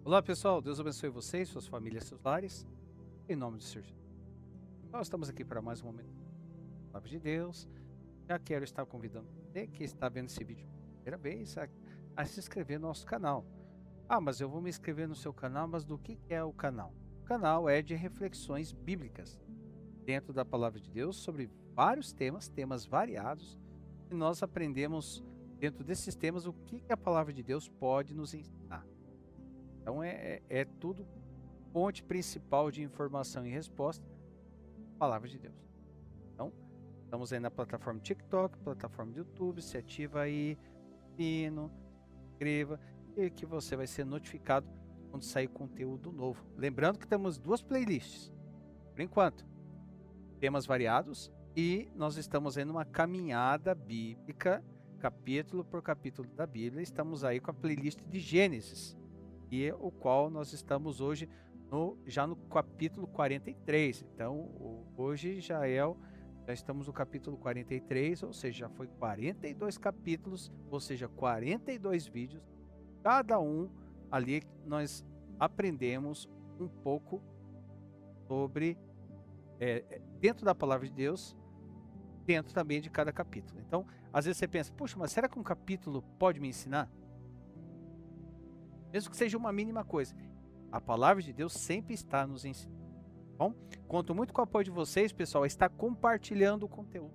Olá pessoal, Deus abençoe vocês, suas famílias, seus lares, em nome do Senhor Jesus. Nós estamos aqui para mais um momento da Palavra de Deus. Já quero estar convidando você que está vendo esse vídeo pela primeira vez a se inscrever no nosso canal. Ah, mas eu vou me inscrever no seu canal, mas do que é o canal? O canal é de reflexões bíblicas dentro da Palavra de Deus sobre vários temas variados, e nós aprendemos dentro desses temas o que a Palavra de Deus pode nos ensinar. Então é tudo fonte principal de informação e resposta, palavra de Deus. Então, estamos aí na plataforma TikTok, plataforma do YouTube, se ativa aí, sino, inscreva, e que você vai ser notificado quando sair conteúdo novo. Lembrando que temos duas playlists, por enquanto, temas variados, e nós estamos aí numa caminhada bíblica, capítulo por capítulo da Bíblia. Estamos aí com a playlist de Gênesis, e o qual nós estamos hoje já no capítulo 43. Então, hoje já estamos no capítulo 43, ou seja, já foi 42 capítulos, ou seja, 42 vídeos. Cada um ali nós aprendemos um pouco sobre, dentro da palavra de Deus, dentro também de cada capítulo. Então, às vezes você pensa, puxa, mas será que um capítulo pode me ensinar? Mesmo que seja uma mínima coisa. A palavra de Deus sempre está nos ensinando. Bom, conto muito com o apoio de vocês, pessoal, a estar compartilhando o conteúdo.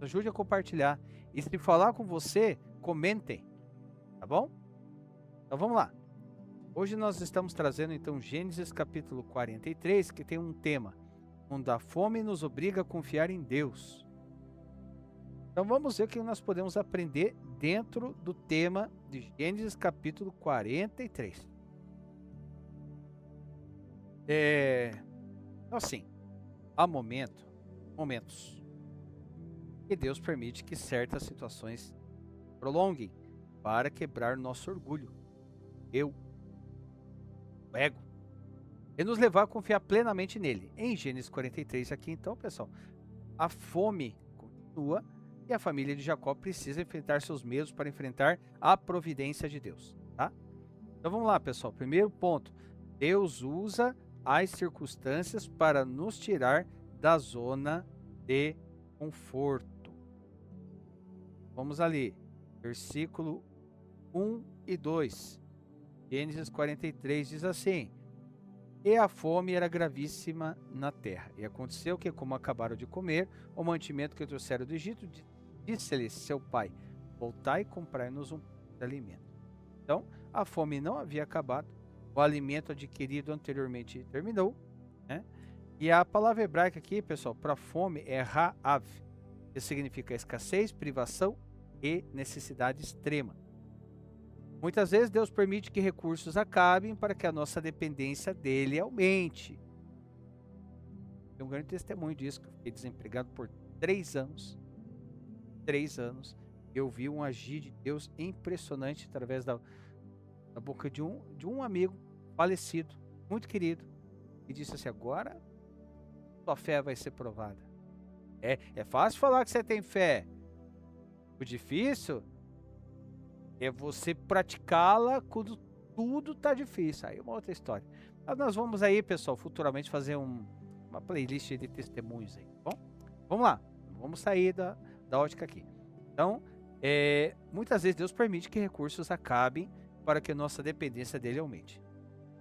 Ajude a compartilhar. E se falar com você, comentem, tá bom? Então vamos lá. Hoje nós estamos trazendo então Gênesis capítulo 43, que tem um tema, onde a fome nos obriga a confiar em Deus. Então vamos ver o que nós podemos aprender dentro do tema de Gênesis capítulo 43. Assim, há momentos que Deus permite que certas situações prolonguem para quebrar nosso orgulho, o ego, e nos levar a confiar plenamente nele. Em Gênesis 43 aqui então, pessoal, a fome continua e a família de Jacó precisa enfrentar seus medos para enfrentar a providência de Deus, tá? Então vamos lá, pessoal. Primeiro ponto, Deus usa as circunstâncias para nos tirar da zona de conforto. Vamos ali, versículo 1 e 2. Gênesis 43 diz assim: E a fome era gravíssima na terra. E aconteceu que, como acabaram de comer o mantimento que trouxeram do Egito, disse-lhe seu pai: Voltai e comprai-nos um pouco de alimento. Então, a fome não havia acabado, o alimento adquirido anteriormente terminou, né? E a palavra hebraica aqui, pessoal, para fome é ra'av, que significa escassez, privação e necessidade extrema. Muitas vezes Deus permite que recursos acabem para que a nossa dependência dele aumente. Tem um grande testemunho disso, que eu fiquei desempregado por 3 anos. 3 anos. Eu vi um agir de Deus impressionante através da boca de um amigo falecido, muito querido, e disse assim: agora sua fé vai ser provada. É fácil falar que você tem fé. O difícil é você praticá-la quando tudo está difícil. Aí é uma outra história. Mas nós vamos aí, pessoal, futuramente fazer uma playlist de testemunhos aí, tá bom? Vamos lá, vamos sair da ótica aqui. Então, muitas vezes Deus permite que recursos acabem para que a nossa dependência dele aumente.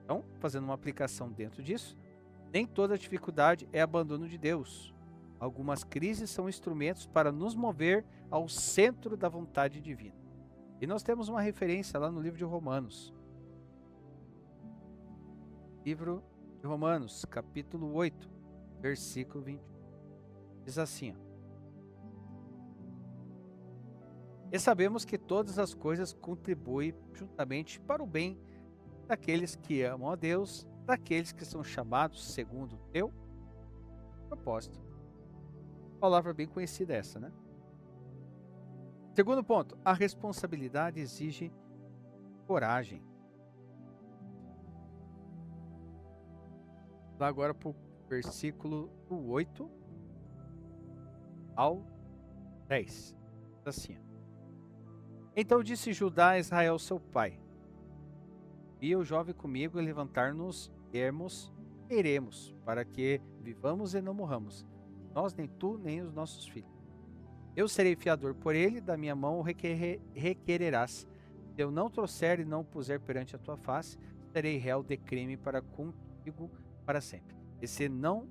Então, fazendo uma aplicação dentro disso, nem toda dificuldade é abandono de Deus. Algumas crises são instrumentos para nos mover ao centro da vontade divina. E nós temos uma referência lá no livro de Romanos. Livro de Romanos, capítulo 8, versículo 20. Diz assim, ó: E sabemos que todas as coisas contribuem juntamente para o bem daqueles que amam a Deus, daqueles que são chamados segundo o teu propósito. Palavra bem conhecida essa, né? Segundo ponto, a responsabilidade exige coragem. Lá agora para o versículo 8 ao 10. Assim, ó: Então disse Judá a Israel seu pai: E o jovem comigo e levantar-nos iremos, para que vivamos e não morramos, nós, nem tu, nem os nossos filhos. Eu serei fiador por ele, da minha mão o requererás. Se eu não trouxer e não o puser perante a tua face, serei réu de crime para contigo para sempre. E se não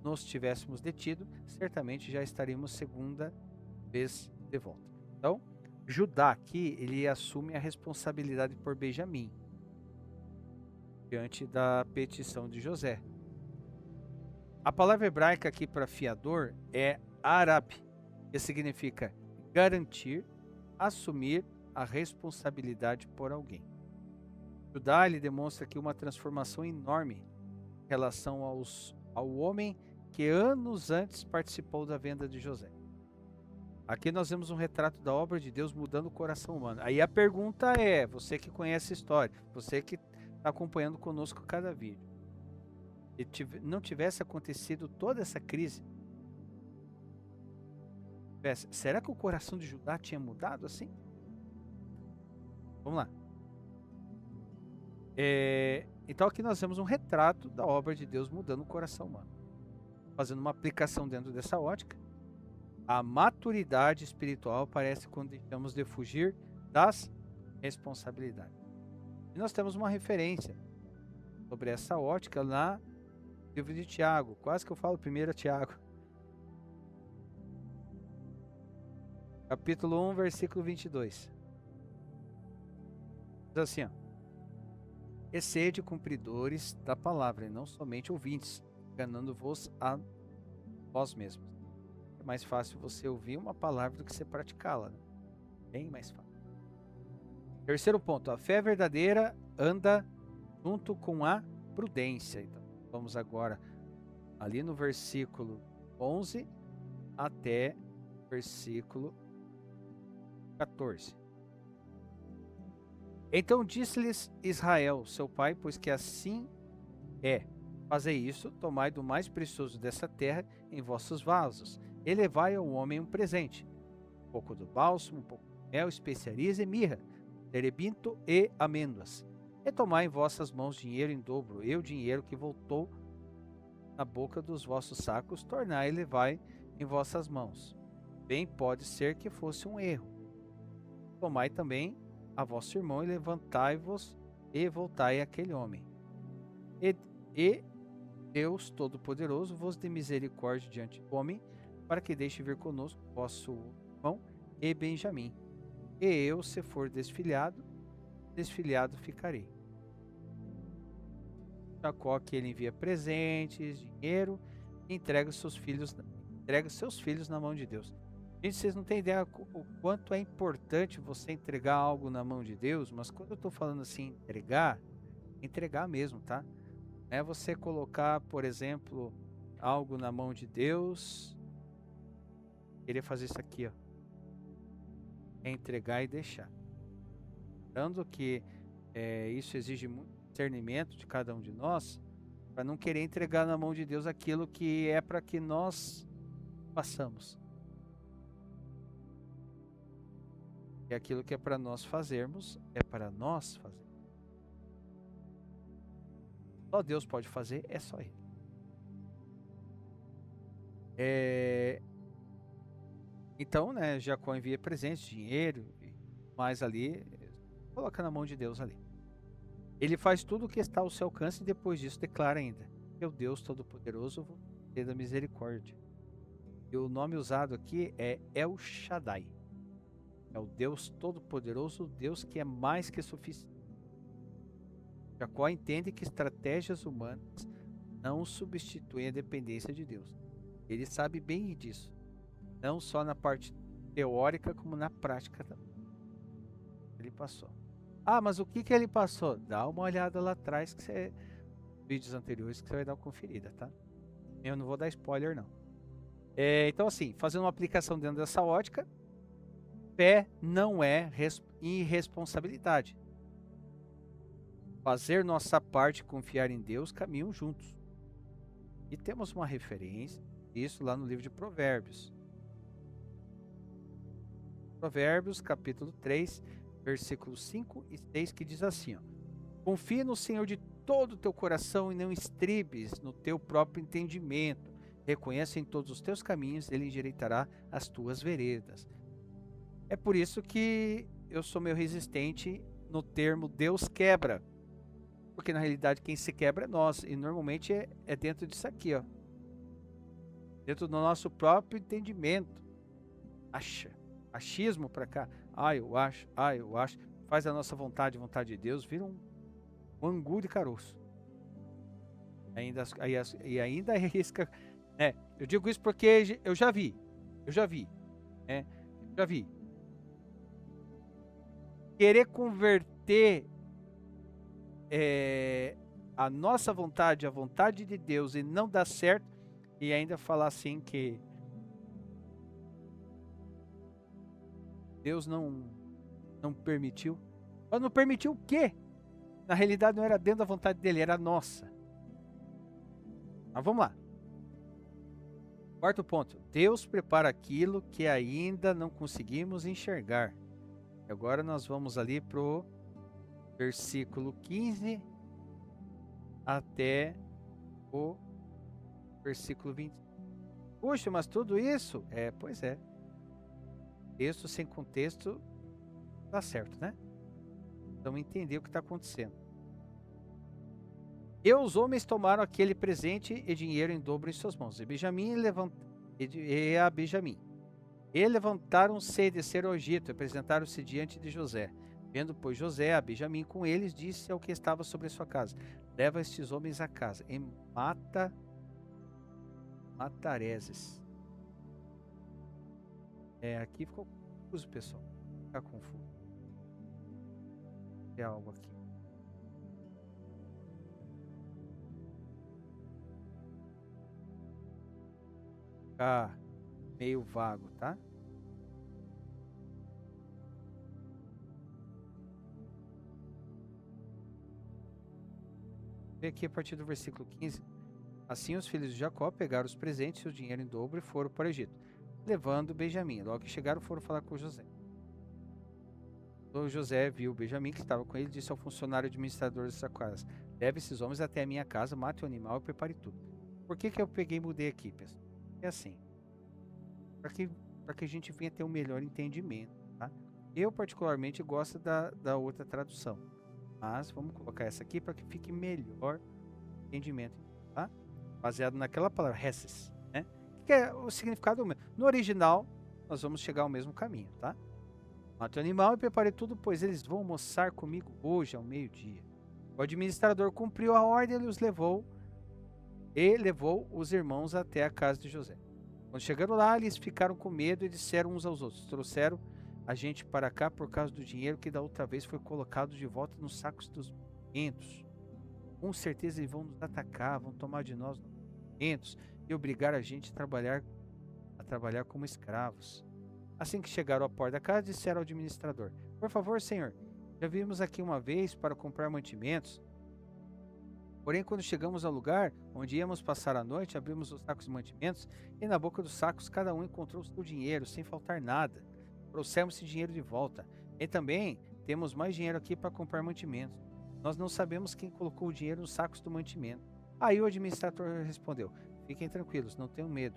nos tivéssemos detido, certamente já estaríamos segunda vez de volta. Então, Judá aqui, ele assume a responsabilidade por Benjamim, diante da petição de José. A palavra hebraica aqui para fiador é arab, que significa garantir, assumir a responsabilidade por alguém. Judá ele demonstra aqui uma transformação enorme em relação ao homem que anos antes participou da venda de José. Aqui nós vemos um retrato da obra de Deus mudando o coração humano. Aí a pergunta é, você que conhece a história, você que está acompanhando conosco cada vídeo, se não tivesse acontecido toda essa crise, será que o coração de Judá tinha mudado assim? Vamos lá. Então aqui nós vemos um retrato da obra de Deus mudando o coração humano. Fazendo uma aplicação dentro dessa ótica, a maturidade espiritual aparece quando deixamos de fugir das responsabilidades. E nós temos uma referência sobre essa ótica lá no livro de Tiago. Quase que eu falo primeiro a Tiago. Capítulo 1, versículo 22. Diz assim, ó. E sede cumpridores da palavra, e não somente ouvintes, enganando-vos a vós mesmos. É mais fácil você ouvir uma palavra do que você praticá-la, né? Bem mais fácil. Terceiro ponto, a fé verdadeira anda junto com a prudência. Então, vamos agora ali no versículo 11 até versículo 14. Então disse-lhes Israel, seu pai, pois que assim é, fazei isso, tomai do mais precioso dessa terra em vossos vasos, e levai ao homem um presente, um pouco do bálsamo, um pouco de mel, especiarias e mirra, terebinto e amêndoas. E tomai em vossas mãos dinheiro em dobro, e o dinheiro que voltou na boca dos vossos sacos, tornai e levai em vossas mãos. Bem pode ser que fosse um erro. Tomai também a vosso irmão e levantai-vos e voltai àquele homem. E Deus Todo-Poderoso vos dê misericórdia diante do homem, para que deixe vir conosco vosso irmão e Benjamim. E eu, se for desfilhado ficarei. Jacó que ele envia presentes, dinheiro, e entrega seus filhos na mão de Deus. Gente, vocês não têm ideia o quanto é importante você entregar algo na mão de Deus, mas quando eu estou falando assim, entregar mesmo, tá? Não é você colocar, por exemplo, algo na mão de Deus, querer fazer isso aqui, ó. É entregar e deixar. Lembrando que isso exige muito discernimento de cada um de nós, para não querer entregar na mão de Deus aquilo que é para que nós façamos. E aquilo que é para nós fazermos, é para nós fazer. Só Deus pode fazer, é só Ele. Então, né, Jacó envia presentes, dinheiro, mas ali, coloca na mão de Deus ali. Ele faz tudo o que está ao seu alcance e depois disso declara ainda: meu Deus Todo-Poderoso, vou ter da misericórdia. E o nome usado aqui é El Shaddai. É o Deus Todo-Poderoso, o Deus que é mais que suficiente. Jacó entende que estratégias humanas não substituem a dependência de Deus. Ele sabe bem disso, não só na parte teórica, como na prática também. Ele passou. Ah, mas o que ele passou? Dá uma olhada lá atrás, vídeos anteriores, que você vai dar uma conferida, tá? Eu não vou dar spoiler, não. Então, assim, fazendo uma aplicação dentro dessa ótica, fé não é irresponsabilidade. Fazer nossa parte e confiar em Deus caminham juntos. E temos uma referência disso lá no livro de Provérbios. Provérbios, capítulo 3, versículos 5 e 6, que diz assim, ó: Confia no Senhor de todo o teu coração e não estribes no teu próprio entendimento. Reconhece em todos os teus caminhos, ele endireitará as tuas veredas. É por isso que eu sou meio resistente no termo Deus quebra. Porque na realidade quem se quebra é nós. E normalmente é dentro disso aqui, ó. Dentro do nosso próprio entendimento. Achismo para cá. Eu acho. Faz a nossa vontade, vontade de Deus, vira um angu de caroço. E ainda arrisca. Eu digo isso porque eu já vi. Querer converter a nossa vontade, a vontade de Deus, e não dar certo, e ainda falar assim que Deus não permitiu. Mas não permitiu o quê? Na realidade não era dentro da vontade dele, era nossa. Mas vamos lá. Quarto ponto. Deus prepara aquilo que ainda não conseguimos enxergar. E agora nós vamos ali pro versículo 15 até o versículo 20. Puxa, mas tudo isso? Pois é. Texto sem contexto dá certo, né? Então entender o que está acontecendo. E os homens tomaram aquele presente e dinheiro em dobro em suas mãos. E a Benjamim. E levantaram-se e desceram ao Egito, e apresentaram-se diante de José. Vendo, pois, José a Benjamim com eles, disse ao que estava sobre sua casa: leva estes homens a casa, e matareses. Aqui ficou confuso, pessoal. Fica confuso. Tem algo aqui. Fica meio vago, tá? Vê aqui a partir do versículo 15. Assim os filhos de Jacó pegaram os presentes e o dinheiro em dobro e foram para o Egito, levando Benjamim. Logo que chegaram, foram falar com José. Então José viu Benjamim, que estava com ele, e disse ao funcionário administrador dessa casa: leve esses homens até a minha casa, mate o animal e prepare tudo. Por que eu peguei e mudei aqui, pessoal? É assim, para que a gente venha ter um melhor entendimento, tá? Eu particularmente gosto da outra tradução, mas vamos colocar essa aqui para que fique melhor entendimento, tá? Baseado naquela palavra, Hesses, né? Que é o significado do mesmo. No original, nós vamos chegar ao mesmo caminho, tá? Mate o animal e prepare tudo, pois eles vão almoçar comigo hoje ao meio-dia. O administrador cumpriu a ordem e levou os irmãos até a casa de José. Quando chegaram lá, eles ficaram com medo e disseram uns aos outros: trouxeram a gente para cá por causa do dinheiro que da outra vez foi colocado de volta nos sacos dos mantimentos. Com certeza eles vão nos atacar, vão tomar de nós os mantimentos e obrigar a gente a trabalhar como escravos. Assim que chegaram à porta da casa, disseram ao administrador: por favor, senhor, já vimos aqui uma vez para comprar mantimentos. Porém, quando chegamos ao lugar onde íamos passar a noite, abrimos os sacos de mantimentos e na boca dos sacos cada um encontrou o seu dinheiro, sem faltar nada. Trouxemos esse dinheiro de volta. E também temos mais dinheiro aqui para comprar mantimentos. Nós não sabemos quem colocou o dinheiro nos sacos do mantimento. Aí o administrador respondeu: fiquem tranquilos, não tenham medo.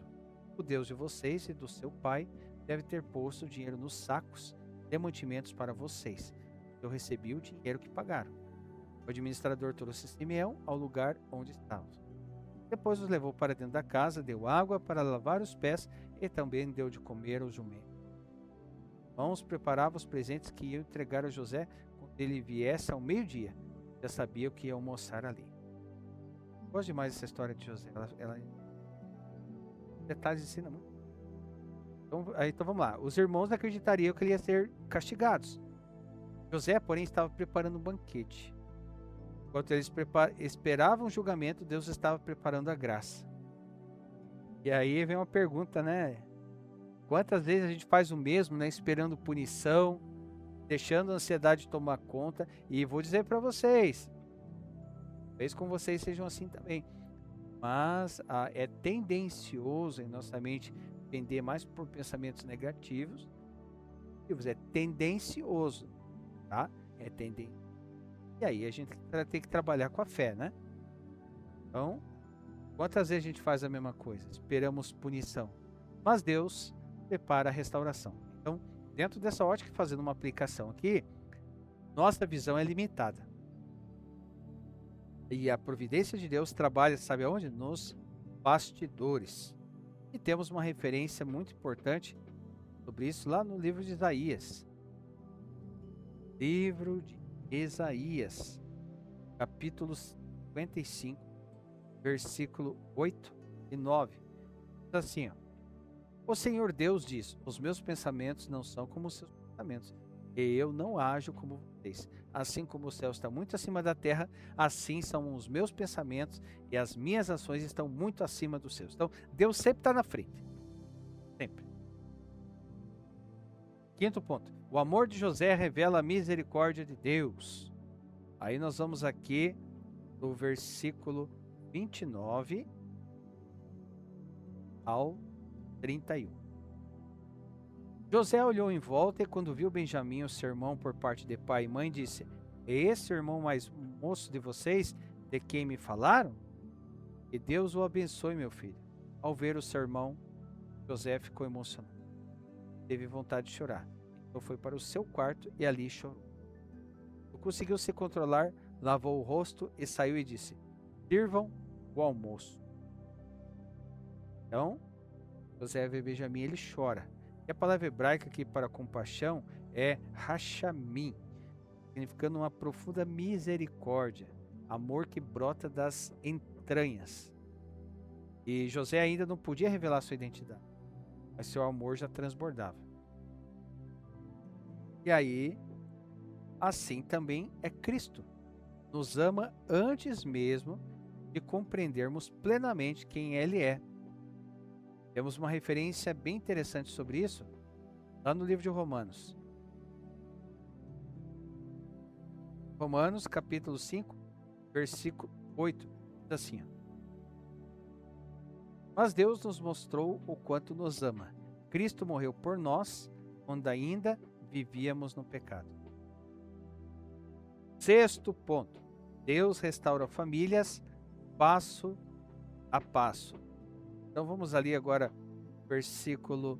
O Deus de vocês e do seu pai deve ter posto o dinheiro nos sacos de mantimentos para vocês. Eu recebi o dinheiro que pagaram. O administrador trouxe Simeão ao lugar onde estavam. Depois os levou para dentro da casa, deu água para lavar os pés e também deu de comer aos jumentos. Irmãos preparavam os presentes que iam entregar a José quando ele viesse ao meio-dia. Já sabia o que ia almoçar ali. Gosto demais dessa história de José. Ela detalhes ensina muito. Então vamos lá. Os irmãos acreditariam que ele ia ser castigados. José, porém, estava preparando um banquete. Enquanto eles esperavam o julgamento, Deus estava preparando a graça. E aí vem uma pergunta, né? Quantas vezes a gente faz o mesmo, né? Esperando punição, deixando a ansiedade tomar conta. E vou dizer para vocês, talvez com vocês sejam assim também. Mas é tendencioso em nossa mente tender mais por pensamentos negativos. É tendencioso, tá? É tendencioso. E aí a gente tem que trabalhar com a fé, né? Então, quantas vezes a gente faz a mesma coisa? Esperamos punição. Mas Deus prepara a restauração. Então, dentro dessa ótica, fazendo uma aplicação aqui, nossa visão é limitada. E a providência de Deus trabalha, sabe aonde? Nos bastidores. E temos uma referência muito importante sobre isso lá no livro de Isaías. Livro de Isaías, capítulo 55, versículo 8 e 9. Diz assim, ó: O Senhor Deus diz: os meus pensamentos não são como os seus pensamentos, e eu não ajo como vocês. Assim como o céu está muito acima da terra, assim são os meus pensamentos, e as minhas ações estão muito acima dos seus. Então, Deus sempre está na frente. Sempre. Quinto ponto. O amor de José revela a misericórdia de Deus. Aí nós vamos aqui do versículo 29 ao 31. José olhou em volta e quando viu Benjamim, o seu irmão por parte de pai e mãe, disse: É esse o irmão mais moço de vocês, de quem me falaram? Que Deus o abençoe, meu filho. Ao ver o seu irmão, José ficou emocionado. Teve vontade de chorar. Então foi para o seu quarto e ali chorou. Não conseguiu se controlar, lavou o rosto e saiu e disse: Sirvam o almoço. Então, José vê Benjamim, ele chora. E a palavra hebraica aqui para compaixão é rachamim, significando uma profunda misericórdia, amor que brota das entranhas. E José ainda não podia revelar sua identidade, mas seu amor já transbordava. E aí, assim também é Cristo. Nos ama antes mesmo de compreendermos plenamente quem Ele é. Temos uma referência bem interessante sobre isso lá no livro de Romanos. Romanos, capítulo 5, versículo 8, diz assim: Mas Deus nos mostrou o quanto nos ama. Cristo morreu por nós, quando ainda vivíamos no pecado. Sexto ponto. Deus restaura famílias passo a passo. Então vamos ali agora, versículo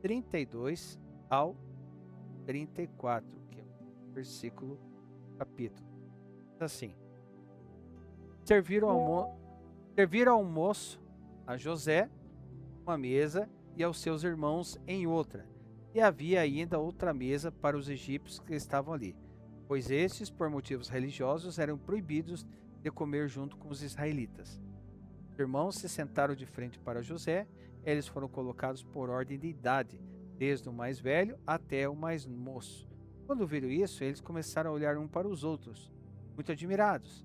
32 ao 34, que é o versículo capítulo. Diz assim: Serviram ao moço, a José, uma mesa, e aos seus irmãos em outra. E havia ainda outra mesa para os egípcios que estavam ali, pois estes, por motivos religiosos, eram proibidos de comer junto com os israelitas. Os irmãos se sentaram de frente para José, eles foram colocados por ordem de idade, desde o mais velho até o mais moço. Quando viram isso, eles começaram a olhar um para os outros, muito admirados.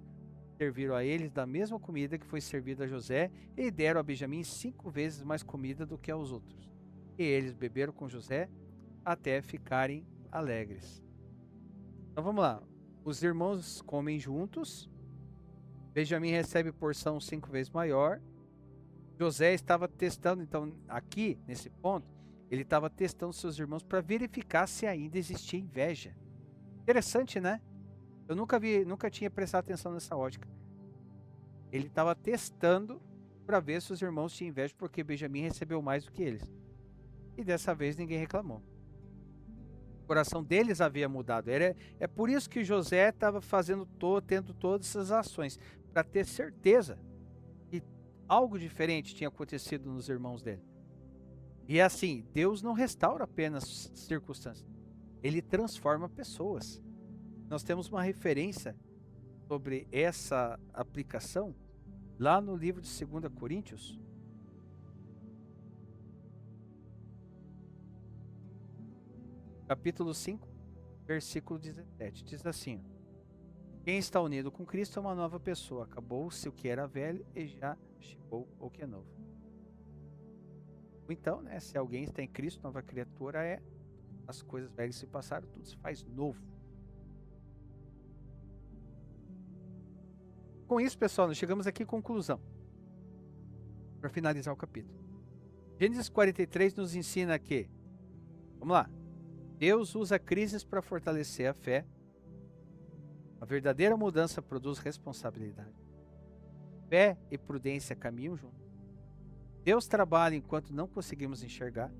Serviram a eles da mesma comida que foi servida a José e deram a Benjamim 5 vezes mais comida do que aos outros. E eles beberam com José até ficarem alegres. Então vamos lá. Os irmãos comem juntos. Benjamim recebe porção 5 vezes maior. José estava testando, então aqui, nesse ponto, ele estava testando seus irmãos para verificar se ainda existia inveja. Interessante, né? Eu nunca tinha prestado atenção nessa ótica. Ele estava testando para ver se os irmãos tinham inveja, porque Benjamim recebeu mais do que eles. E dessa vez ninguém reclamou. O coração deles havia mudado. É por isso que José estava tendo todas essas ações, para ter certeza que algo diferente tinha acontecido nos irmãos dele. E assim, Deus não restaura apenas circunstâncias, Ele transforma pessoas. Nós temos uma referência sobre essa aplicação lá no livro de 2 Coríntios, capítulo 5, versículo 17. Diz assim: Quem está unido com Cristo é uma nova pessoa. Acabou-se o que era velho e já chegou o que é novo. Então, né, se alguém está em Cristo, nova criatura as coisas velhas se passaram, tudo se faz novo. Com isso, pessoal, nós chegamos aqui à conclusão, para finalizar o capítulo. Gênesis 43 nos ensina que, vamos lá, Deus usa crises para fortalecer a fé. A verdadeira mudança produz responsabilidade. Fé e prudência caminham juntos. Deus trabalha enquanto não conseguimos enxergar.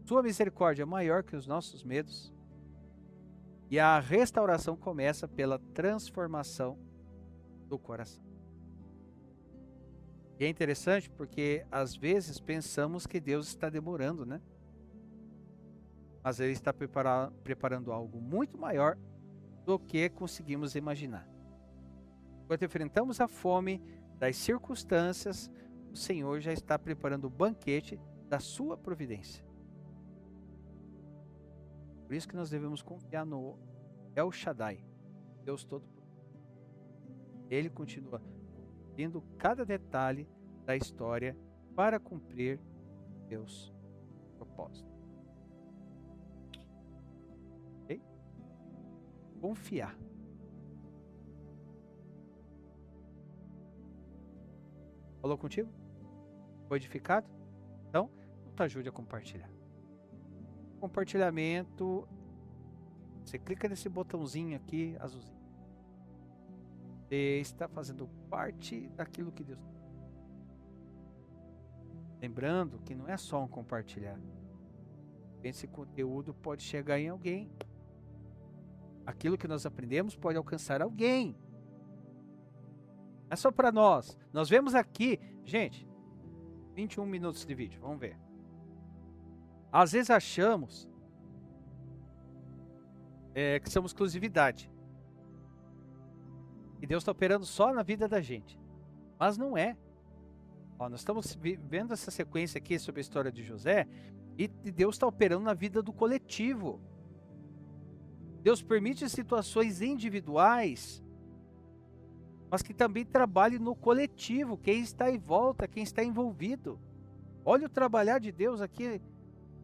Sua misericórdia é maior que os nossos medos. E a restauração começa pela transformação do coração. E é interessante porque às vezes pensamos que Deus está demorando, né? Mas Ele está preparando algo muito maior do que conseguimos imaginar. Enquanto enfrentamos a fome das circunstâncias, o Senhor já está preparando o banquete da sua providência. Por isso que nós devemos confiar no El Shaddai, Deus Todo-Poderoso. Ele continua cumprindo cada detalhe da história para cumprir seus propósitos. Ok? Confiar. Falou contigo? Foi edificado? Então, nos ajude a compartilhar. Compartilhamento, você clica nesse botãozinho aqui, azulzinho. Você está fazendo parte daquilo que Deus... Lembrando que não é só um compartilhar. Esse conteúdo pode chegar em alguém. Aquilo que nós aprendemos pode alcançar alguém. Não é só para nós. Nós vemos aqui, gente, 21 minutos de vídeo, vamos ver. Às vezes achamos que somos exclusividade. E Deus está operando só na vida da gente. Mas não é. Ó, nós estamos vendo essa sequência aqui sobre a história de José. E Deus está operando na vida do coletivo. Deus permite situações individuais, mas que também trabalhe no coletivo. Quem está em volta, quem está envolvido. Olha o trabalhar de Deus aqui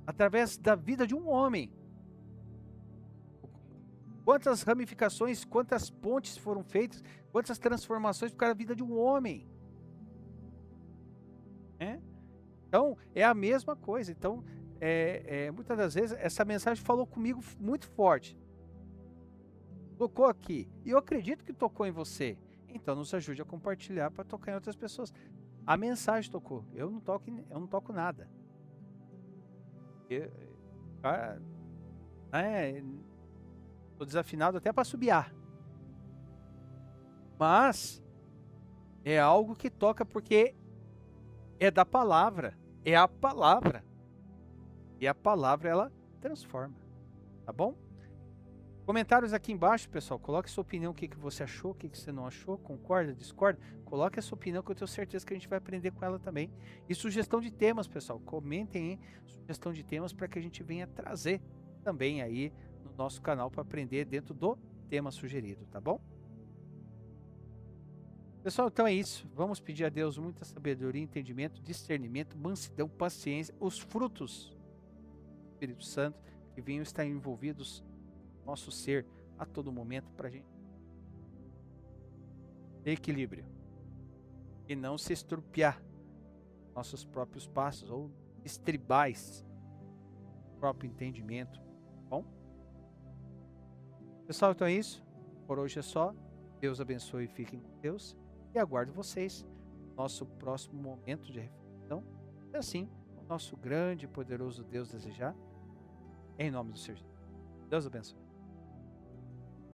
através da vida de um homem. Quantas ramificações, quantas pontes foram feitas, quantas transformações por causa da vida de um homem. Então, é a mesma coisa. Então, muitas das vezes, essa mensagem falou comigo muito forte. Tocou aqui. E eu acredito que tocou em você. Então, nos ajude a compartilhar para tocar em outras pessoas. A mensagem tocou. Eu não toco nada. Estou desafinado até para assobiar. Mas é algo que toca porque é da palavra. É a palavra. E a palavra, ela transforma. Tá bom? Comentários aqui embaixo, pessoal. Coloque sua opinião, o que você achou, o que você não achou, concorda, discorda. Coloque a sua opinião que eu tenho certeza que a gente vai aprender com ela também. E sugestão de temas, pessoal. Comentem aí sugestão de temas para que a gente venha trazer também aí no nosso canal para aprender dentro do tema sugerido, tá bom? Pessoal, então é isso. Vamos pedir a Deus muita sabedoria, entendimento, discernimento, mansidão, paciência, os frutos do Espírito Santo que venham estar envolvidos no nosso ser a todo momento para a gente ter equilíbrio e não se estrupiar nossos próprios passos ou estribais próprio entendimento. Bom? Pessoal, então é isso. Por hoje é só. Deus abençoe e fiquem com Deus. E aguardo vocês no nosso próximo momento de reflexão. E assim, o nosso grande e poderoso Deus desejar. Em nome do Senhor. Deus abençoe.